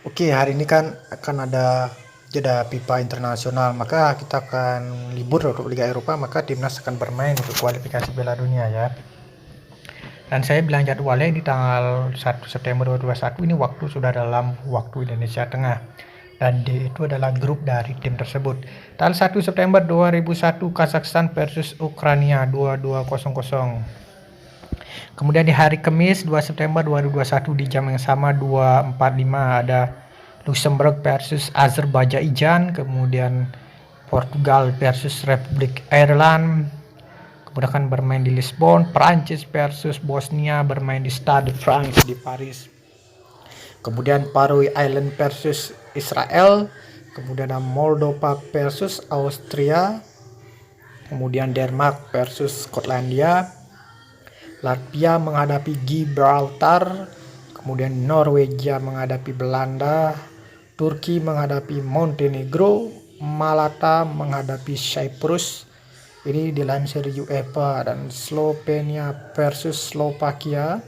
Oke, hari ini kan akan ada jeda FIFA internasional, maka kita akan libur untuk Liga Eropa, maka timnas akan bermain untuk kualifikasi Piala Dunia ya. Dan saya bilang jadwalnya ini tanggal 1 September 2021, ini waktu sudah dalam waktu Indonesia Tengah. Dan itu adalah grup dari tim tersebut. Tanggal 1 September 2001 Kazakhstan versus Ukraina 22:00. Kemudian di hari Kamis 2 September 2021 di jam yang sama 2.45 ada Luxembourg versus Azerbaijan, kemudian Portugal versus Republik Ireland, kemudian akan bermain di Lisbon. Prancis versus Bosnia bermain di Stade de France di Paris. Kemudian Faroe Island versus Israel, kemudian ada Moldova versus Austria, kemudian Denmark versus Skotlandia, Latvia menghadapi Gibraltar, kemudian Norwegia menghadapi Belanda, Turki menghadapi Montenegro, Malta menghadapi Cyprus. Ini dilansir UEFA. Dan Slovenia versus Slovakia,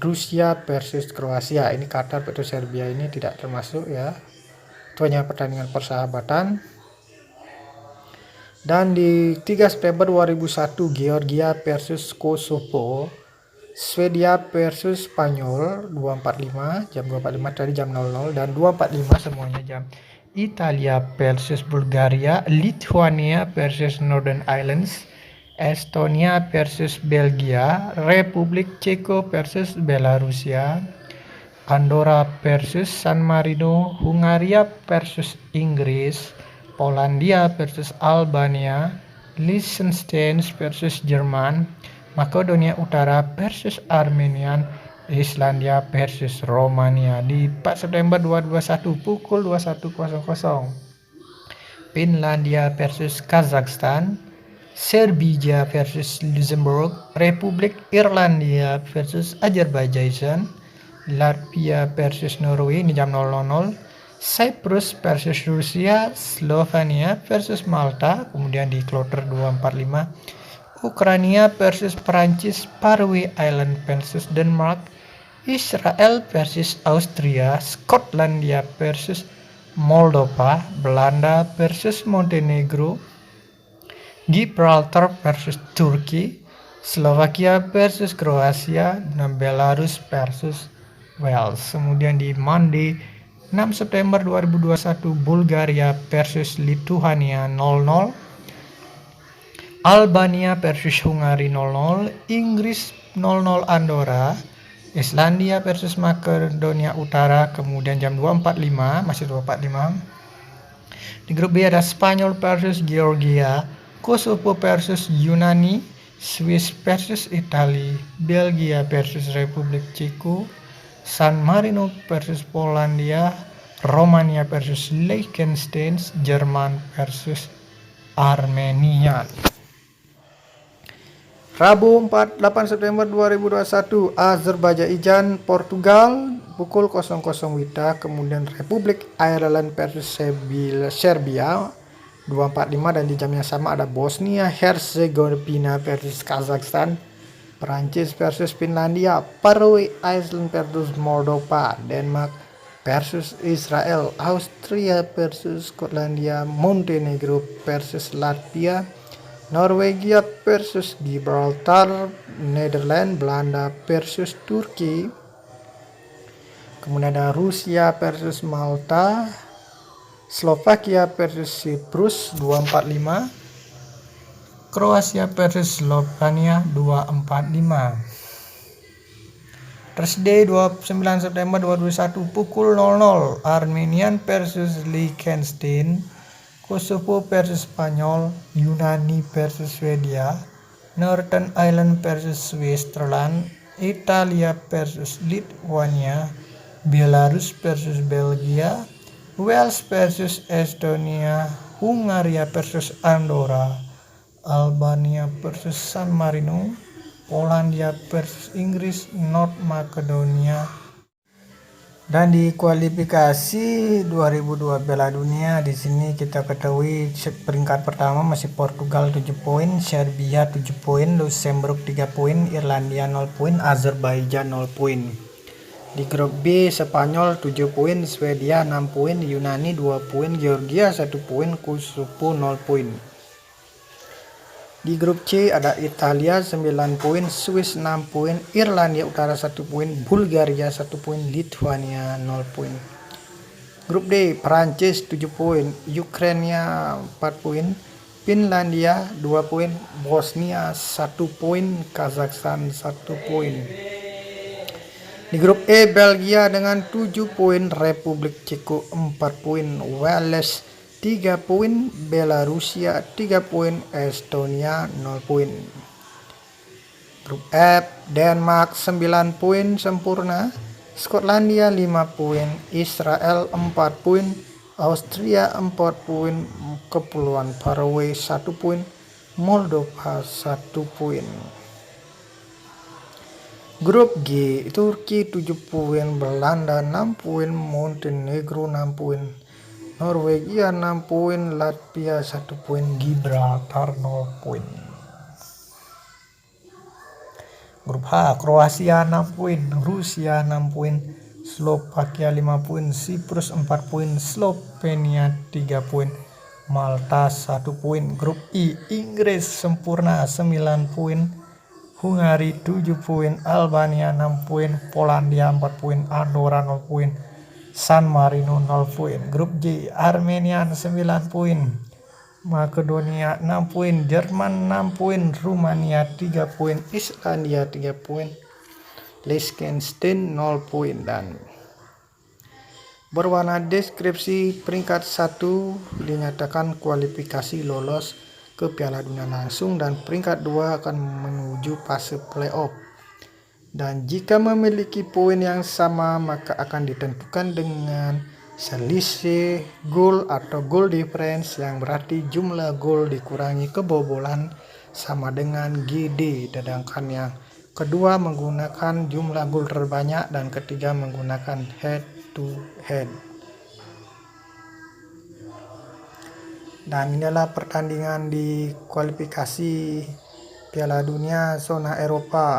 Rusia versus Kroasia. Ini Qatar versus Serbia ini tidak termasuk ya. Itu hanya pertandingan persahabatan. Dan di 3 September 2001 Georgia versus Kosovo, Swedia versus Spanyol 2.45 jam 2.45 tadi jam 00 dan 2.45 semuanya jam. Italia versus Bulgaria, Lithuania versus Northern Ireland, Estonia versus Belgia, Republik Ceko versus Belarusia, Andorra versus San Marino, Hungaria versus Inggris, Polandia versus Albania, Liechtenstein versus Jerman, Makedonia Utara versus Armenia, Islandia versus Romania di 4 September 2021 pukul 21.00. Finlandia versus Kazakhstan, Serbia versus Luxembourg, Republik Irlandia versus Azerbaijan, Latvia versus Norway ini jam 00, Cyprus versus Rusia, Slovenia versus Malta, kemudian di kloter 2.45, Ukraina versus Prancis, Faroe Island versus Denmark, Israel versus Austria, Skotlandia versus Moldova, Belanda versus Montenegro, Gibraltar versus Turki, Slovakia versus Kroasia, dan Belarus versus Wales. Kemudian di Monday 6 September 2021 Bulgaria versus Lithuania 0-0, Albania versus Hungari 0-0, Inggris 0-0 Andorra, Islandia versus Makedonia Utara, kemudian jam 2.45 masih 2.45. Di grup B ada Spanyol versus Georgia, Kosovo versus Yunani, Swiss versus Italia, Belgia versus Republik Ceko, San Marino versus Polandia, Romania versus Liechtenstein, Jerman versus Armenia. Rabu 8 September 2021 Azerbaijan Portugal pukul 00 WITA, kemudian Republik Ireland versus Serbia 2.45 dan di jam yang sama ada Bosnia Herzegovina versus Kazakhstan, Prancis versus Finlandia, Faroe Island versus Moldova, Denmark versus Israel, Austria versus Skotlandia, Montenegro versus Latvia, Norwegia versus Gibraltar, Netherlands, Belanda versus Turki, kemudian ada Rusia versus Malta, Slovakia versus Cyprus 2.45, Kroasia versus Slovenia 2.45. Thursday 29 September 2021 pukul 00 Armenian versus Liechtenstein, Kosovo versus Spanyol, Yunani versus Swedia, Northern Ireland versus Switzerland, Italia versus Lithuania, Belarus versus Belgia, Wales versus Estonia, Hungaria versus Andorra, Albania versus San Marino, Polandia versus Inggris, North Macedonia. Dan di kualifikasi 2002 Piala Dunia di sini kita ketahui peringkat pertama masih Portugal 7 poin, Serbia 7 poin, Luxembourg 3 poin, Irlandia 0 poin, Azerbaijan 0 poin. Di grup B, Spanyol 7 poin, Swedia 6 poin, Yunani 2 poin, Georgia 1 poin, Kosovo 0 poin. Di grup C ada Italia 9 poin, Swiss 6 poin, Irlandia Utara 1 poin, Bulgaria 1 poin, Lithuania 0 poin. Grup D, Prancis 7 poin, Ukraina 4 poin, Finlandia 2 poin, Bosnia 1 poin, Kazakhstan 1 poin. Di grup E, Belgia dengan 7 poin, Republik Ceko 4 poin, Wales 3 poin, Belarusia 3 poin, Estonia 0 poin. Grup F, Denmark 9 poin sempurna, Skotlandia 5 poin, Israel 4 poin, Austria 4 poin, Kepulauan Faroe 1 poin, Moldova 1 poin. Grup G, Turki 7 poin, Belanda 6 poin, Montenegro 6 poin, Norwegia 6 poin, Latvia 1 poin, Gibraltar 0 poin. Grup H, Kroasia 6 poin, Rusia 6 poin, Slovakia 5 poin, Siprus 4 poin, Slovenia 3 poin, Malta 1 poin. Grup I, Inggris sempurna 9 poin, Hungari 7 poin, Albania 6 poin, Polandia 4 poin, Andorra 0 poin, San Marino 0 poin. Grup J, Armenia 9 poin, Makedonia 6 poin, Jerman 6 poin, Rumania 3 poin, Islandia 3 poin, Liechtenstein 0 poin. Dan berwarna deskripsi peringkat 1 dinyatakan kualifikasi lolos ke Piala Dunia langsung, dan peringkat 2 akan menuju fase playoff. Dan jika memiliki poin yang sama maka akan ditentukan dengan selisih gol atau goal difference, yang berarti jumlah gol dikurangi kebobolan sama dengan GD. Sedangkan yang kedua menggunakan jumlah gol terbanyak dan ketiga menggunakan head to head. Dan inilah pertandingan di kualifikasi Piala Dunia zona Eropa.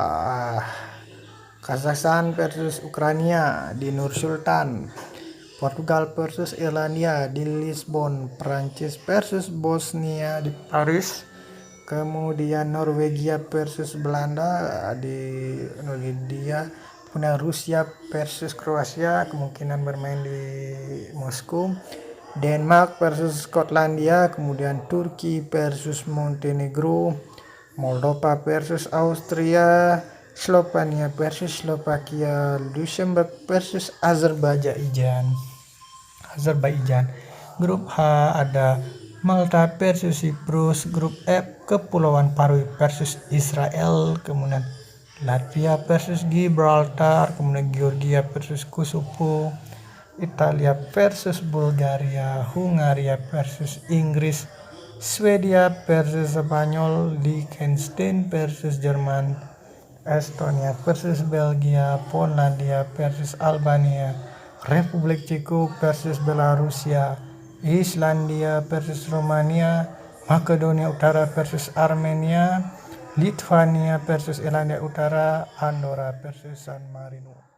Kazakhstan versus Ukraina di Nur Sultan, Portugal versus Irlandia di Lisbon, Prancis versus Bosnia di Paris, kemudian Norwegia versus Belanda di Norwegia, kemudian Rusia versus Kroasia kemungkinan bermain di Moskow, Denmark versus Skotlandia, kemudian Turki versus Montenegro, Moldova versus Austria, Slovenia versus Slovakia, Luxembourg versus Azerbaijan. Grup H ada Malta versus Siprus, grup F Kepulauan Faroe versus Israel, kemudian Latvia versus Gibraltar, kemudian Georgia versus Kosovo, Italia versus Bulgaria, Hungaria versus Inggris, Swedia versus Spanyol, Liechtenstein versus Jerman, Estonia versus Belgia, Polandia versus Albania, Republik Ceko versus Belarusia, Islandia versus Romania, Makedonia Utara versus Armenia, Lithuania versus Irlandia Utara, Andorra versus San Marino.